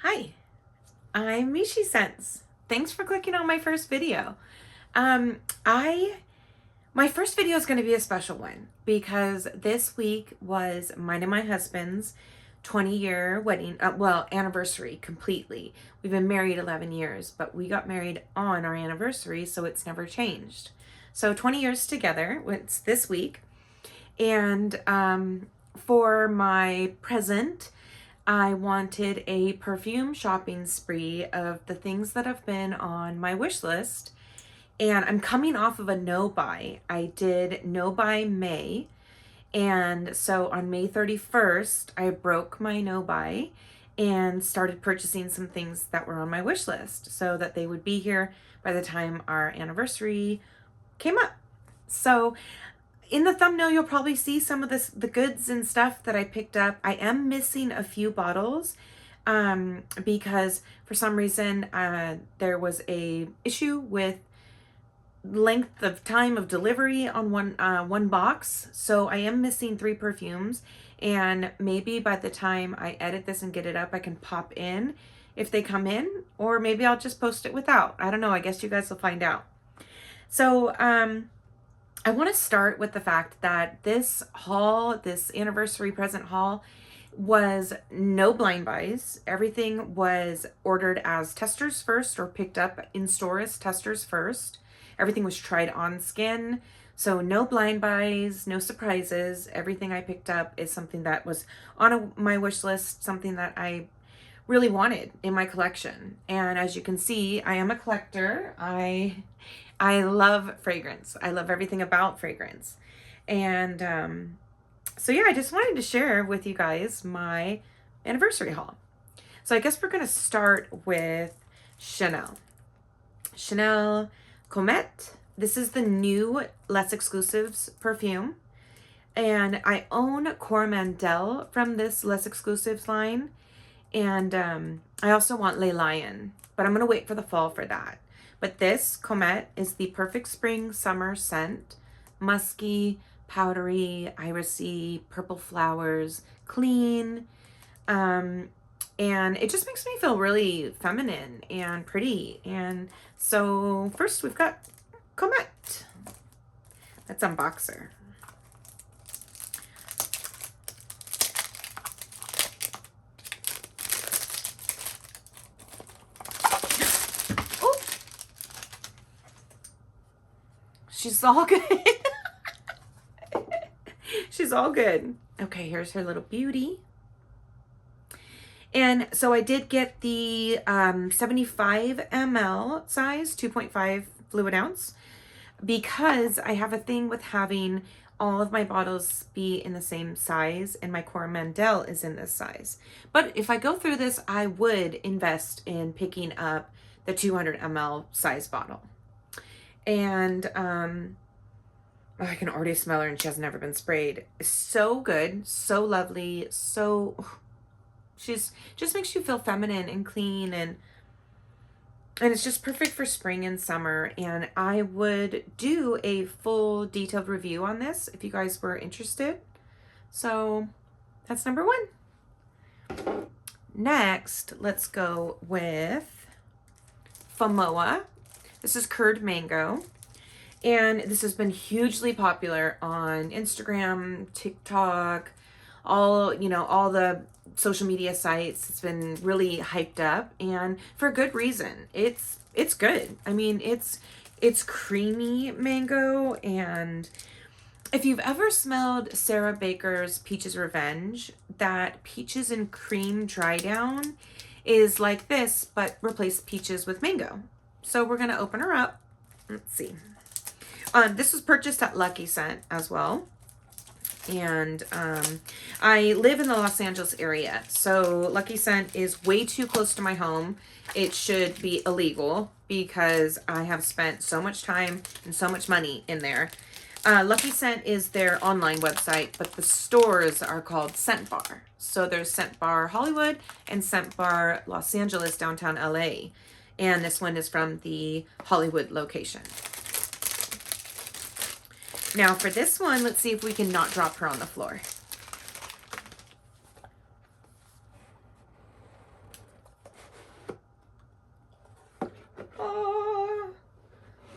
Hi, I'm Mishi Sense. Thanks for clicking on my first video. Um, I my first video is going to be a special one because this week was mine and my husband's 20-year wedding, anniversary completely. We've been married 11 years, but we got married on our anniversary, so it's never changed. So 20 years together, it's this week. And for my present, I wanted a perfume shopping spree of the things that have been on my wish list. And I'm coming off of a no buy. I did no buy May. And so on May 31st, I broke my no buy and started purchasing some things that were on my wish list so that they would be here by the time our anniversary came up. So in the thumbnail, you'll probably see some of the goods and stuff that I picked up. I am missing a few bottles because for some reason there was a issue with length of time of delivery on one box. So I am missing 3 perfumes, and maybe by the time I edit this and get it up, I can pop in if they come in, or maybe I'll just post it without. I don't know. I guess you guys will find out. So I want to start with the fact that this haul, this anniversary present haul, was no blind buys. Everything was ordered as testers first or picked up in store as testers first. Everything was tried on skin. So no blind buys, no surprises. Everything I picked up is something that was on my wish list, something that I really wanted in my collection. And as you can see, I am a collector. I love fragrance. I love everything about fragrance. And so yeah, I just wanted to share with you guys my anniversary haul. So I guess we're going to start with Chanel. Chanel Comète. This is the new Less Exclusives perfume. And I own Coromandel from this Less Exclusives line. And I also want Le Lion, but I'm going to wait for the fall for that. But this Comète is the perfect spring summer scent. Musky, powdery, irisy, purple flowers, clean. And it just makes me feel really feminine and pretty. And so first we've got Comète. Let's unbox her. She's all good. She's all good. Okay, here's her little beauty. And so I did get the 75 ml size, 2.5 fluid ounce, because I have a thing with having all of my bottles be in the same size, and my Coromandel is in this size. But if I go through this, I would invest in picking up the 200 ml size bottle. And I can already smell her, and she has never been sprayed. So good, so lovely, so she's just makes you feel feminine and clean, and it's just perfect for spring and summer. And I would do a full detailed review on this if you guys were interested. So that's number 1. Next, let's go with Famoa. This is curd mango, and this has been hugely popular on Instagram, TikTok, all the social media sites. It's been really hyped up, and for good reason. It's good. I mean, it's creamy mango, and if you've ever smelled Sarah Baker's Peaches Revenge, that peaches and cream dry down is like this, but replace peaches with mango. So we're going to open her up. Let's see. This was purchased at Lucky Scent as well. And I live in the Los Angeles area. So Lucky Scent is way too close to my home. It should be illegal because I have spent so much time and so much money in there. Lucky Scent is their online website, but the stores are called Scent Bar. So there's Scent Bar Hollywood and Scent Bar Los Angeles, downtown LA. And this one is from the Hollywood location. Now for this one, let's see if we can not drop her on the floor.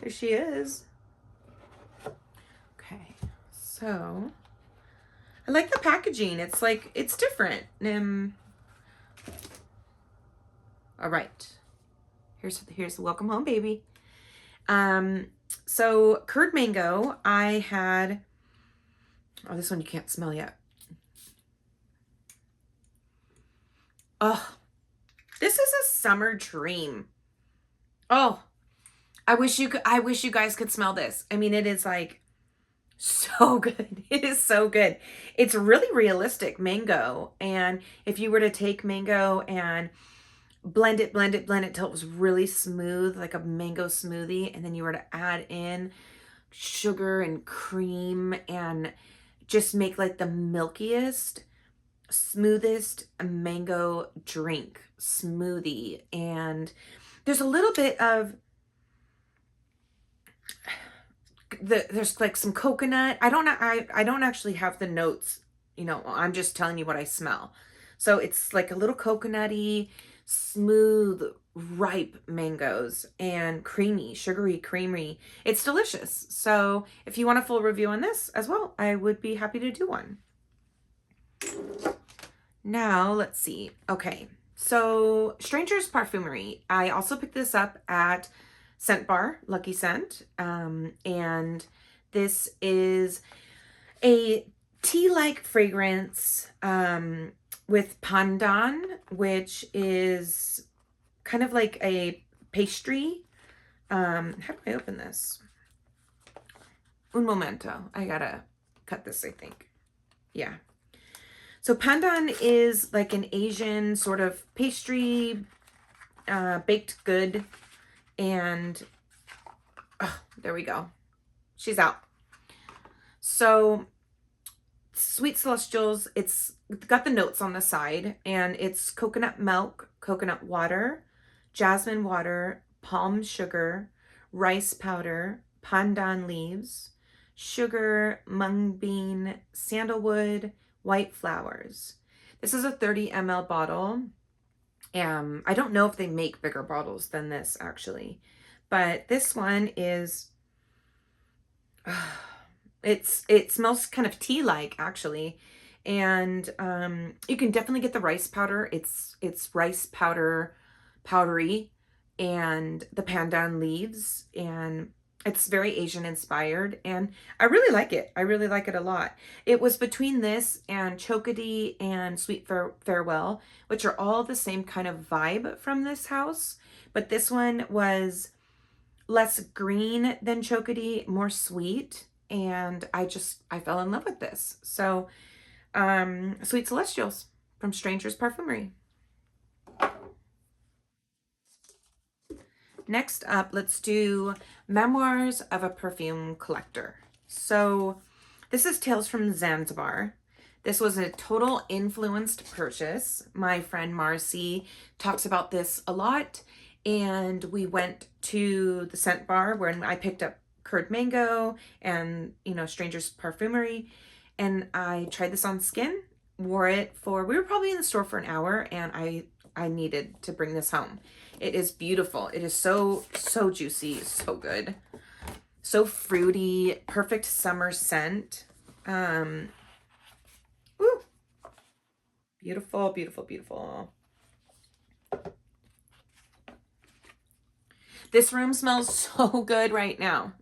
Here she is. Okay, so I like the packaging. It's like, it's different. All right. Here's the welcome home, baby. So curd mango, I had, oh, this one you can't smell yet. Oh, this is a summer dream. Oh, I wish you guys could smell this. I mean, it is like so good. It is so good. It's really realistic mango. And if you were to take mango and blend it till it was really smooth, like a mango smoothie, and then you were to add in sugar and cream and just make like the milkiest, smoothest mango drink smoothie. And there's a little bit of there's like some coconut. I don't actually have the notes, you know, I'm just telling you what I smell. So it's like a little coconutty, smooth, ripe mangoes and creamy, sugary, creamy. It's delicious. So if you want a full review on this as well, I would be happy to do one. Now, let's see. Okay, so Stranger's Parfumery. I also picked this up at Scent Bar, Lucky Scent. And this is a tea-like fragrance with pandan, which is kind of like a pastry. How do I open this? Un momento. I gotta cut this, I think. Yeah. So pandan is like an Asian sort of pastry, baked good. And oh, there we go. She's out. So Sweet Celestials, it's got the notes on the side, and it's coconut milk, coconut water, jasmine water, palm sugar, rice powder, pandan leaves, sugar, mung bean, sandalwood, white flowers. This is a 30 ml bottle. I don't know if they make bigger bottles than this actually, but this one is, it smells kind of tea-like actually. And you can definitely get the rice powder. It's rice powder, powdery, and the pandan leaves, and it's very Asian inspired, and I really like it. I really like it a lot. It was between this and Chocody and Sweet Farewell, which are all the same kind of vibe from this house, but this one was less green than Chocody, more sweet, and I fell in love with this. So Sweet Celestials from Stranger's Parfumery. Next up, let's do Memoirs of a Perfume Collector. So this is Tales from Zanzibar. This was a total influenced purchase. My friend Marcy talks about this a lot, and we went to the scent bar where I picked up curd mango and, you know, Stranger's Parfumery, and I tried this on skin, wore it for, we were probably in the store for an hour, and I needed to bring this home. It is beautiful. It is so juicy, so good. So fruity, perfect summer scent. Ooh. Beautiful, beautiful, beautiful. This room smells so good right now.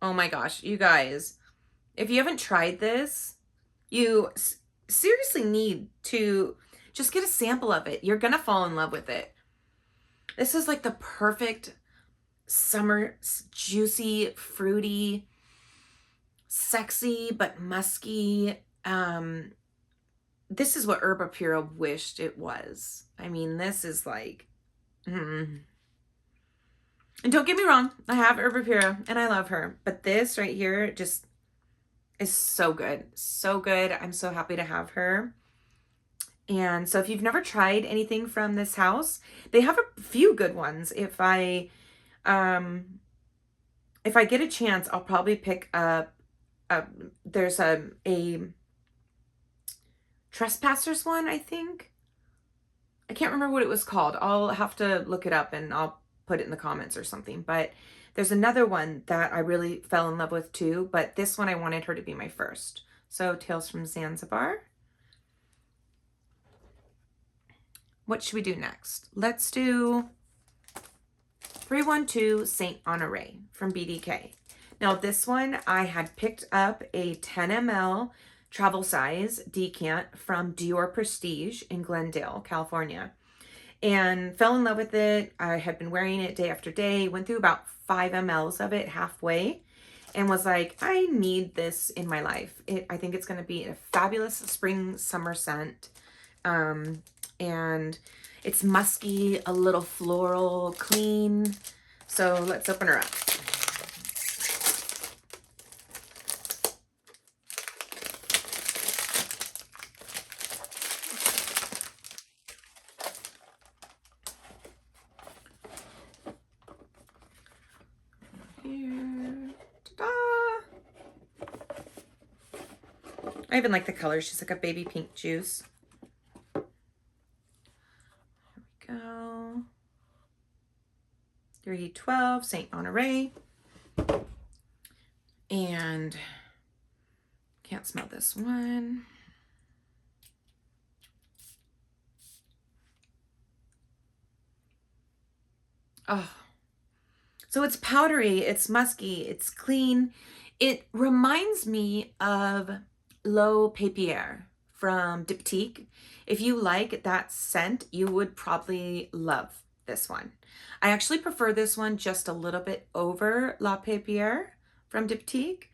Oh my gosh, you guys, if you haven't tried this, you seriously need to just get a sample of it. You're gonna fall in love with it. This is like the perfect summer, juicy, fruity, sexy, but musky. This is what Herba Pura wished it was. I mean, this is like, And don't get me wrong, I have Herba Pura and I love her, but this right here just is so good. So good. I'm so happy to have her. And so if you've never tried anything from this house, they have a few good ones. If I get a chance, I'll probably pick up there's a trespassers one, I think. I can't remember what it was called. I'll have to look it up and I'll put it in the comments or something. But there's another one that I really fell in love with too, but this one I wanted her to be my first. So Tales from Zanzibar. What should we do next? Let's do 312 Saint Honoré from BDK. Now this one, I had picked up a 10 ml travel size decant from Dior Prestige in Glendale, California, and fell in love with it. I had been wearing it day after day, went through about 5 mLs of it halfway, and was like, I need this in my life. I think it's going to be a fabulous spring summer scent. And it's musky, a little floral, clean. So let's open her up. Here. Ta-da! I even like the color. She's like a baby pink juice. Go. 312 Saint Honoré. And can't smell this one. Oh, so it's powdery, it's musky, it's clean. It reminds me of L'Eau Papier from Diptyque. If you like that scent, you would probably love this one. I actually prefer this one just a little bit over La Papier from Diptyque.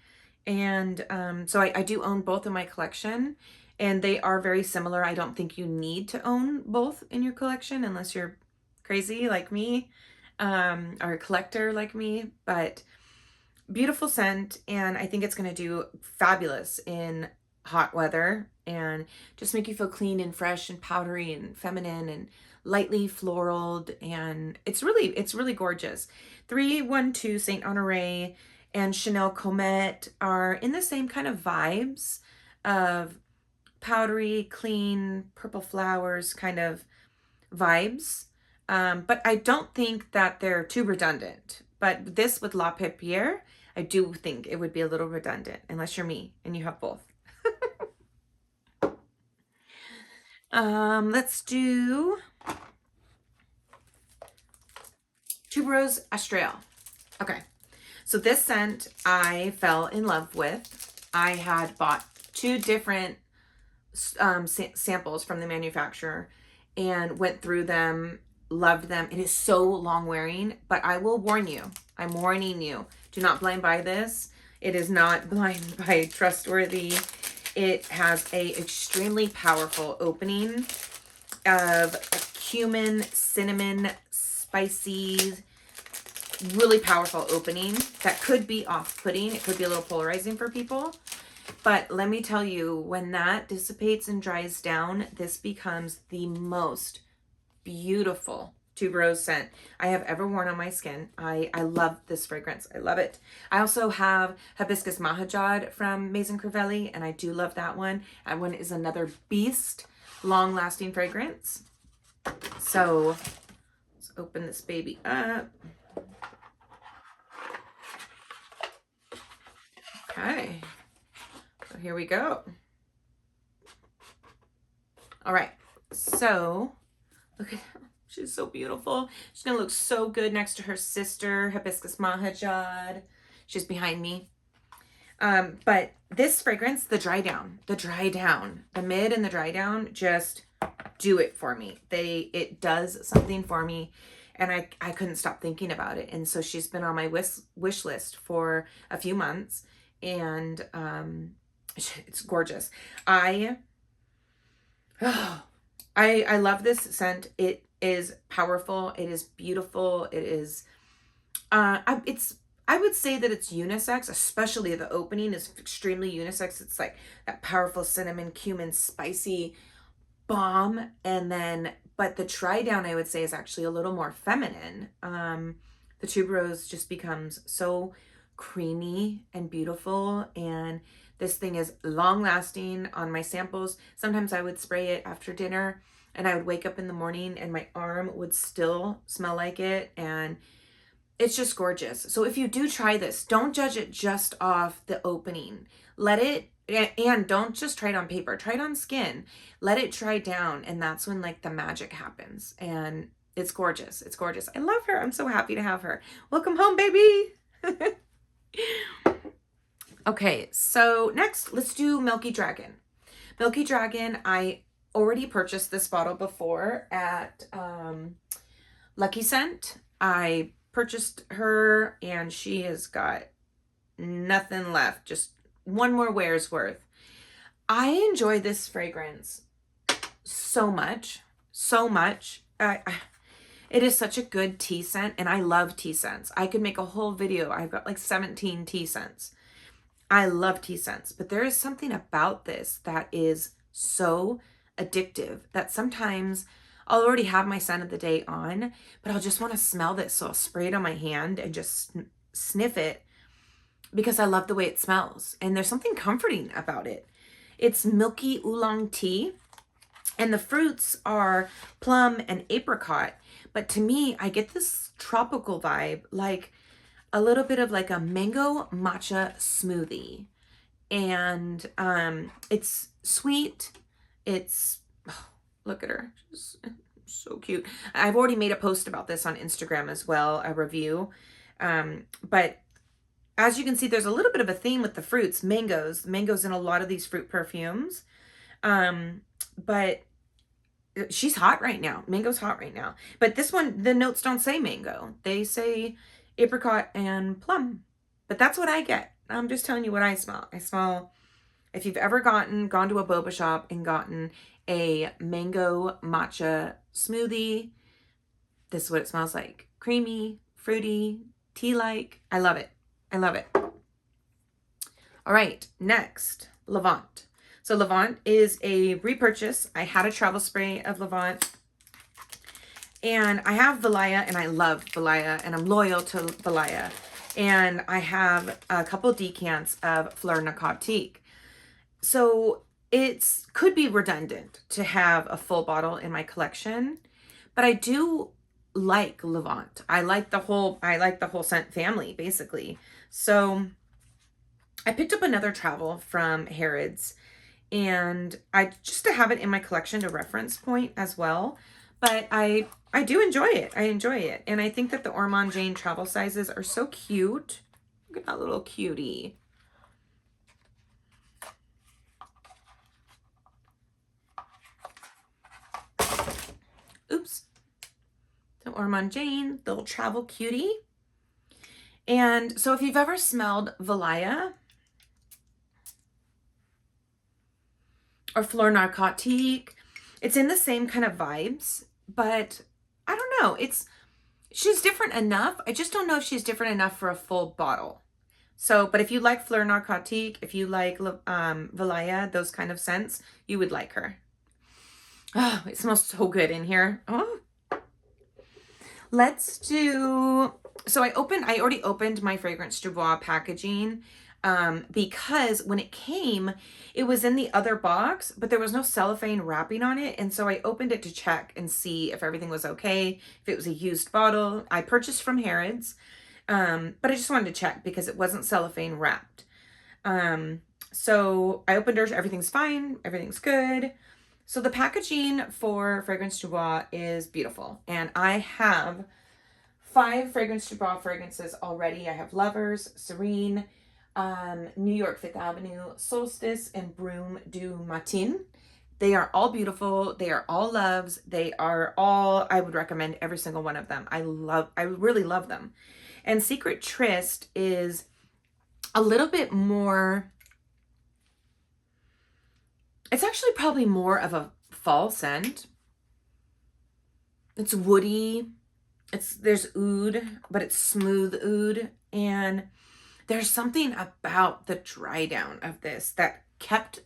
And so I do own both in my collection, and they are very similar. I don't think you need to own both in your collection unless you're crazy like me, or a collector like me, but beautiful scent. And I think it's going to do fabulous in hot weather and just make you feel clean and fresh and powdery and feminine and lightly floraled. And it's really gorgeous. 312 Saint Honoré and Chanel Comet are in the same kind of vibes of powdery, clean, purple flowers kind of vibes. But I don't think that they're too redundant. But this with La Papier, I do think it would be a little redundant, unless you're me and you have both. Let's do Tuberose Astral. Okay, so this scent I fell in love with. I had bought 2 different samples from the manufacturer and went through them, loved them. It is so long wearing, but I will warn you, I'm warning you, do not blind buy this. It is not blind buy trustworthy. It has a extremely powerful opening of cumin, cinnamon, spicy, really powerful opening that could be off-putting. It could be a little polarizing for people. But let me tell you, when that dissipates and dries down, this becomes the most beautiful tuberose scent I have ever worn on my skin. I love this fragrance. I love it. I also have Hibiscus Mahajad from Maison Crivelli, and I do love that one. That one is another beast, long-lasting fragrance. So let's open this baby up. Okay. So here we go. All right. So look at her. She's so beautiful. She's going to look so good next to her sister, Hibiscus Mahajad. She's behind me. But this fragrance, the mid and the dry down just do it for me. It does something for me, and I couldn't stop thinking about it. And so she's been on my wish list for a few months, and it's gorgeous. I love this scent. It is powerful. It is beautiful. It is, I would say that it's unisex, especially the opening is extremely unisex. It's like that powerful cinnamon, cumin, spicy bomb. And then, but the dry down, I would say, is actually a little more feminine. The tuberose just becomes so creamy and beautiful, and this thing is long lasting on my samples. Sometimes I would spray it after dinner and I would wake up in the morning and my arm would still smell like it, and it's just gorgeous. So if you do try this, don't judge it just off the opening. Let it, and don't just try it on paper, try it on skin. Let it dry down, and that's when like the magic happens. And it's gorgeous. It's gorgeous. I love her. I'm so happy to have her. Welcome home, baby. Okay, so next, let's do Milky Dragon. Milky Dragon, I already purchased this bottle before at Lucky Scent. I purchased her and she has got nothing left, just one more wear's worth. I enjoy this fragrance so much, so much. It is such a good tea scent, and I love tea scents. I could make a whole video. I've got like 17 tea scents. I love tea scents, but there is something about this that is so addictive that sometimes I'll already have my scent of the day on, but I'll just want to smell this. So I'll spray it on my hand and just sniff it because I love the way it smells. And there's something comforting about it. It's milky oolong tea, and the fruits are plum and apricot. But to me, I get this tropical vibe, like a little bit of like a mango matcha smoothie. And it's sweet. It's, oh, look at her. She's so cute. I've already made a post about this on Instagram as well, a review. But as you can see, there's a little bit of a theme with the fruits, mangoes in a lot of these fruit perfumes. But she's hot right now. Mango's hot right now. But this one, the notes don't say mango. They say apricot and plum. But that's what I get. I'm just telling you what I smell. I smell, if you've ever gone to a boba shop and gotten a mango matcha smoothie, this is what it smells like. Creamy, fruity, tea-like. I love it. I love it. All right, next, Levant. So Levant is a repurchase. I had a travel spray of Levant, and I have Valaya, and I love Valaya, and I'm loyal to Valaya. And I have a couple decants of Fleur Narcotique. So it could be redundant to have a full bottle in my collection, but I do like Levant. I like the whole scent family, basically. So I picked up another travel from Harrods, and I just to have it in my collection to reference point as well. But I do enjoy it. I enjoy it. And I think that the Ormond Jane travel sizes are so cute. Look at that little cutie. Oops. The Ormond Jane, the little travel cutie. And so if you've ever smelled Valaya or Fleur Narcotique, it's in the same kind of vibes, but I don't know. She's different enough. I just don't know if she's different enough for a full bottle. So, but if you like Fleur Narcotique, if you like Valaya, those kind of scents, you would like her. Oh, it smells so good in here. Oh. Let's do, so I already opened my Fragrance du Bois packaging because when it came, it was in the other box, but there was no cellophane wrapping on it. And so I opened it to check and see if everything was okay, if it was a used bottle. I purchased from Harrods, but I just wanted to check because it wasn't cellophane wrapped. So I opened hers, everything's fine, everything's good. So the packaging for Fragrance du Bois is beautiful. And I have 5 Fragrance du Bois fragrances already. I have Lovers, Serene, New York 5th Avenue, Solstice, and Brume du Matin. They are all beautiful. They are all loves. They are all, I would recommend every single one of them. I really love them. And Secret Tryst is a little bit more, it's actually probably more of a fall scent. It's woody. There's oud, but it's smooth oud. And there's something about the dry down of this that kept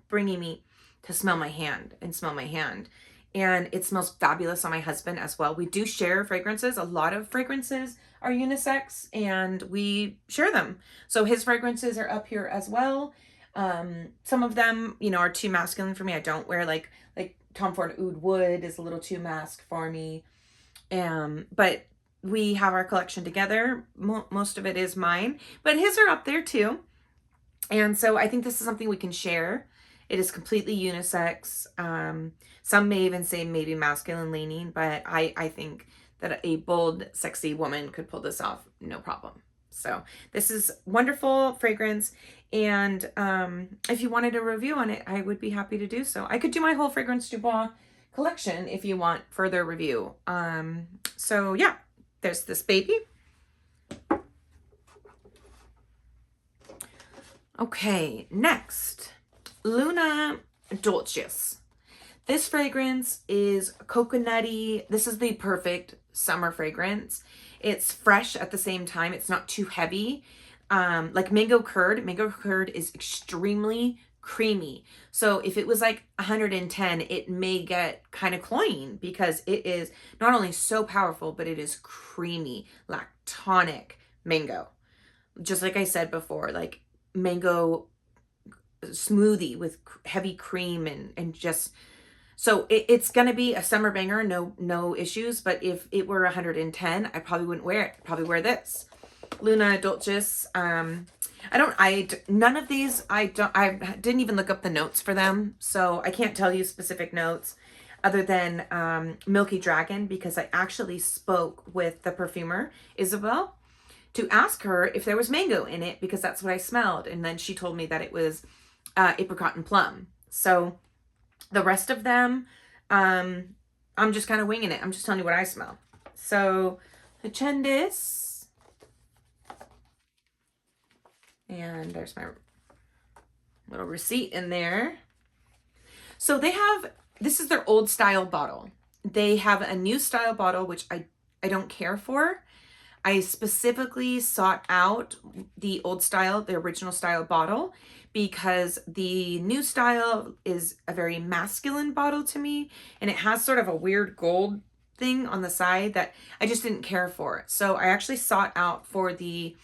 bringing me to smell my hand and smell my hand. and it smells fabulous on my husband as well. We do share fragrances. A lot of fragrances are unisex, and we share them. So his fragrances are up here as well. Some of them, you know, are too masculine for me. I don't wear like Tom Ford Oud Wood is a little too mask for me. But we have our collection together. Most of it is mine, but his are up there too. And so I think this is something we can share. It is completely unisex. Some may even say maybe masculine leaning, but I think that a bold, sexy woman could pull this off, no problem. So this is wonderful fragrance. And if you wanted a review on it, I would be happy to do so. I could do my whole Fragrance du Bois collection if you want further review. So yeah, there's this baby. Okay, next, Luna Dolces. This fragrance is coconutty. This is the perfect summer fragrance. It's fresh at the same time. It's not too heavy. Like mango curd. Mango curd is extremely creamy. So if it was like 110, it may get kind of cloying because it is not only so powerful, but it is creamy, lactonic mango. Just like I said before, like mango smoothie with heavy cream and just, so it's gonna be a summer banger, no issues. But if it were 110, I probably wouldn't wear it. I'd probably wear this Luna Dolces. None of these, I didn't even look up the notes for them, so I can't tell you specific notes other than Milky Dragon, because I actually spoke with the perfumer Isabel to ask her if there was mango in it, because that's what I smelled, and then she told me that it was apricot and plum. So the rest of them, I'm just kind of winging it. I'm just telling you what I smell. So Hachendis, and there's my little receipt in there. So they have, this is their old style bottle. They have a new style bottle, which I don't care for. I specifically sought out the old style, the original style bottle, because the new style is a very masculine bottle to me, and it has sort of a weird gold thing on the side that I just didn't care for. So I actually sought out for the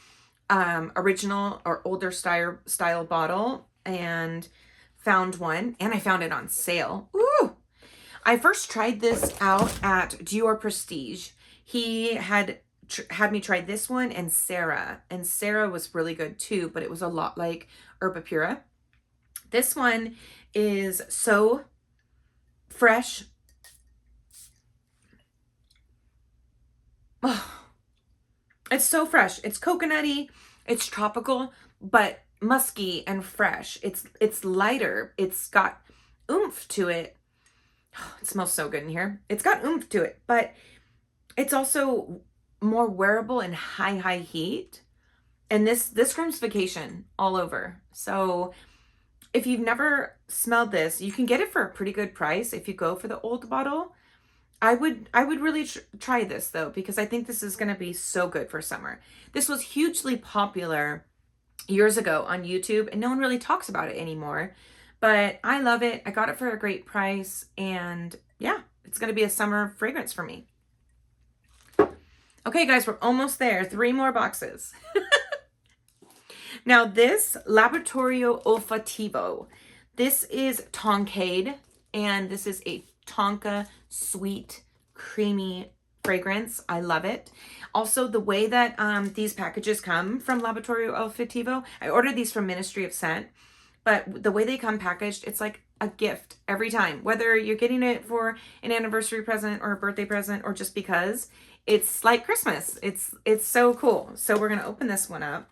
original or older style bottle and found one, and I found it on sale. Ooh! I first tried this out at Dior Prestige. He had me try this one and Sarah was really good too, but it was a lot like Herba Pura. This one is so fresh. Oh, it's so fresh. It's coconutty, it's tropical, but musky and fresh. It's lighter. It's got oomph to it. Oh, it smells so good in here. It's got oomph to it, but it's also more wearable in high heat. And this screams vacation all over. So if you've never smelled this, you can get it for a pretty good price if you go for the old bottle. I would really try this though, because I think this is going to be so good for summer. This was hugely popular years ago on YouTube, and no one really talks about it anymore. But I love it. I got it for a great price, and yeah, it's going to be a summer fragrance for me. Okay, guys, we're almost there. 3 more boxes. Now, this Laboratorio Olfativo. This is Tonkade, and this is a Tonka sweet, creamy fragrance. I love it. Also, the way that these packages come from Laboratorio Olfativo, I ordered these from Ministry of Scent, but the way they come packaged, it's like a gift every time. Whether you're getting it for an anniversary present or a birthday present or just because, it's like Christmas. It's so cool. So we're gonna open this one up.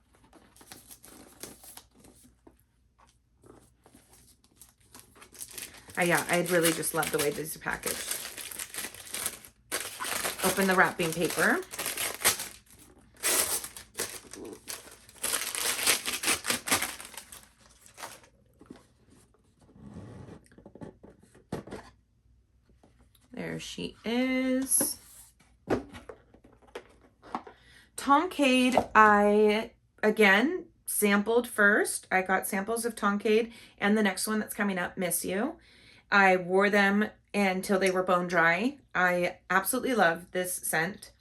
Yeah, I really just love the way these are packaged. Open the wrapping paper. There she is. Tonkade, I, again, sampled first. I got samples of Tonkade and the next one that's coming up, Miss You. I wore them until they were bone dry. I absolutely love this scent.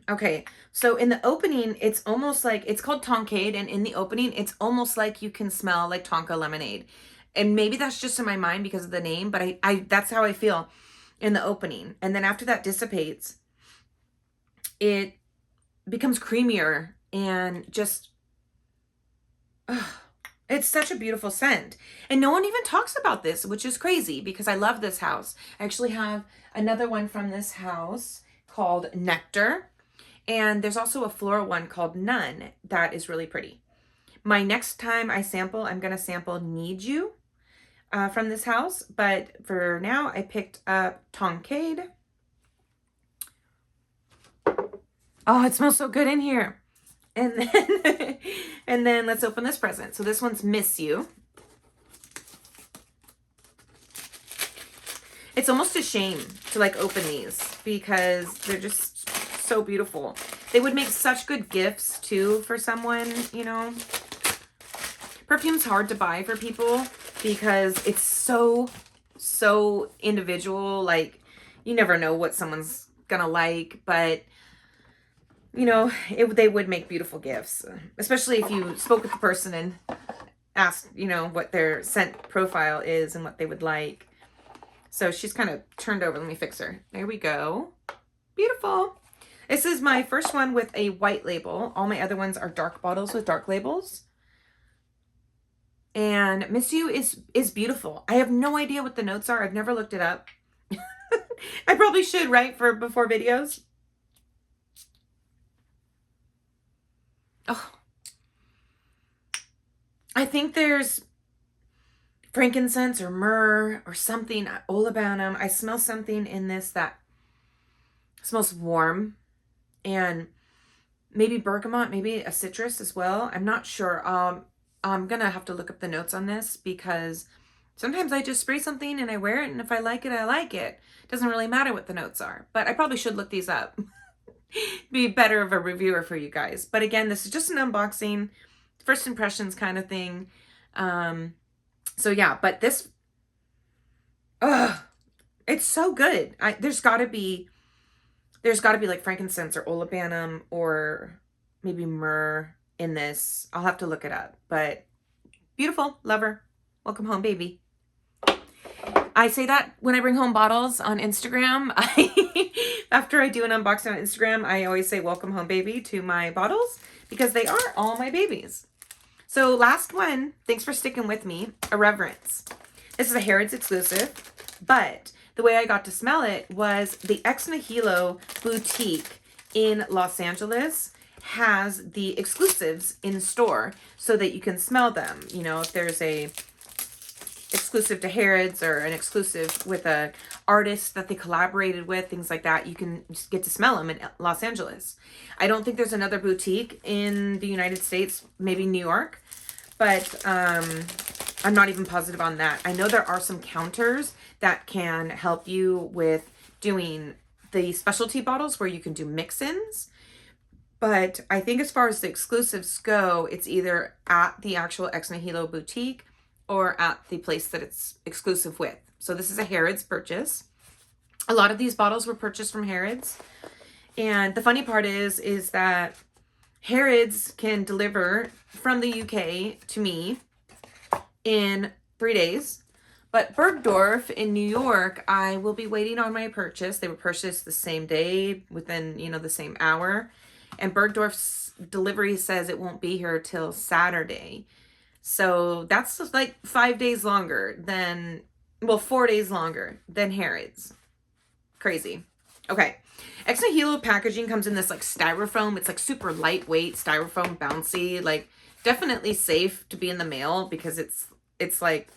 Okay, so in the opening, it's almost like, it's called Tonkade, and in the opening, it's almost like you can smell like Tonka lemonade. And maybe that's just in my mind because of the name, but I that's how I feel in the opening. And then after that dissipates, it becomes creamier and just, it's such a beautiful scent. And no one even talks about this, which is crazy because I love this house. I actually have another one from this house called Nectar. And there's also a floral one called None that is really pretty. My next time I sample, I'm going to sample Need You from this house. But for now, I picked up Tonkade. Oh, it smells so good in here. And then, and then let's open this present. So this one's Miss You. It's almost a shame to like open these because they're just so beautiful. They would make such good gifts too for someone, you know. Perfume's hard to buy for people because it's so individual. Like, you never know what someone's gonna like, but you know, they would make beautiful gifts, especially if you spoke with the person and asked, you know, what their scent profile is and what they would like. So she's kind of turned over. Let me fix her. There we go. Beautiful. This is my first one with a white label. All my other ones are dark bottles with dark labels. And Miss You is beautiful. I have no idea what the notes are. I've never looked it up. I probably should, right, for before videos. Oh, I think there's frankincense or myrrh or something, olibanum. I smell something in this that smells warm, and maybe bergamot, maybe a citrus as well. I'm not sure. I'm gonna have to look up the notes on this because sometimes I just spray something and I wear it, and if I like it, I like it. It doesn't really matter what the notes are, but I probably should look these up. Be better of a reviewer for you guys. But again, this is just an unboxing, first impressions kind of thing. So yeah, but this, it's so good. There's gotta be like frankincense or olibanum or maybe myrrh in this. I'll have to look it up, but beautiful. Love her. Welcome home, baby. I say that when I bring home bottles on Instagram. After I do an unboxing on Instagram, I always say welcome home, baby, to my bottles because they are all my babies. So last one, thanks for sticking with me, Irreverence. This is a Harrods exclusive, but the way I got to smell it was the Ex Nihilo boutique in Los Angeles has the exclusives in store so that you can smell them. You know, if there's a exclusive to Harrods or an exclusive with a artist that they collaborated with, things like that, you can just get to smell them in Los Angeles. I don't think there's another boutique in the United States, maybe New York, but I'm not even positive on that. I know there are some counters that can help you with doing the specialty bottles where you can do mix-ins. But I think as far as the exclusives go, it's either at the actual Ex Nihilo boutique or at the place that it's exclusive with. So this is a Harrods purchase. A lot of these bottles were purchased from Harrods. And the funny part is that Harrods can deliver from the UK to me in 3 days. But Bergdorf in New York, I will be waiting on my purchase. They were purchased the same day, within, you know, the same hour. And Bergdorf's delivery says it won't be here till Saturday. So that's like 5 days longer than, well, 4 days longer than Harrods. Crazy. Okay. Ex Nihilo packaging comes in this like styrofoam. It's like super lightweight, styrofoam, bouncy, like definitely safe to be in the mail because it's like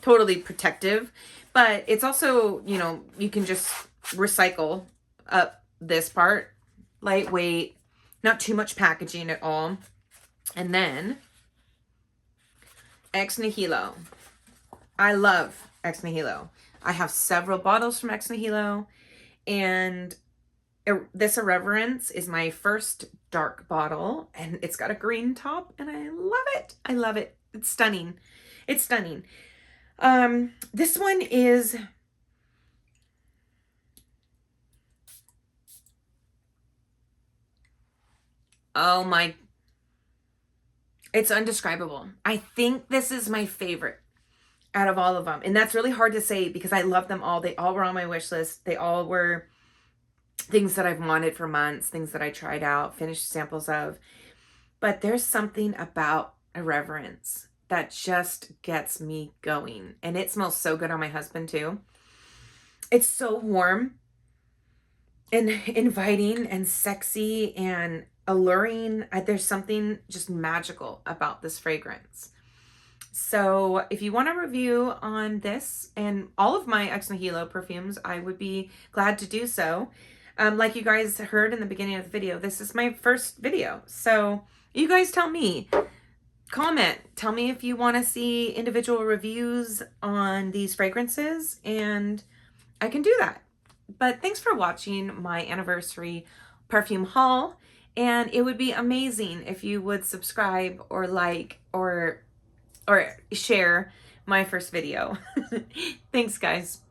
totally protective. But it's also, you know, you can just recycle up this part. Lightweight, not too much packaging at all. And then Ex Nihilo. I love Ex Nihilo. I have several bottles from Ex Nihilo, and this Irreverence is my first dark bottle, and it's got a green top, and I love it. I love it. It's stunning. It's stunning. This one is, oh my, it's undescribable. I think this is my favorite out of all of them. And that's really hard to say because I love them all. They all were on my wish list. They all were things that I've wanted for months, things that I tried out, finished samples of. But there's something about Irreverence that just gets me going. And it smells so good on my husband too. It's so warm and inviting and sexy and alluring. There's something just magical about this fragrance. So if you want a review on this and all of my Ex Nihilo perfumes, I would be glad to do so. Like you guys heard in the beginning of the video, this is my first video. So you guys tell me, comment, tell me if you want to see individual reviews on these fragrances, and I can do that. But thanks for watching my anniversary perfume haul, and it would be amazing if you would subscribe or like or share my first video. Thanks, guys.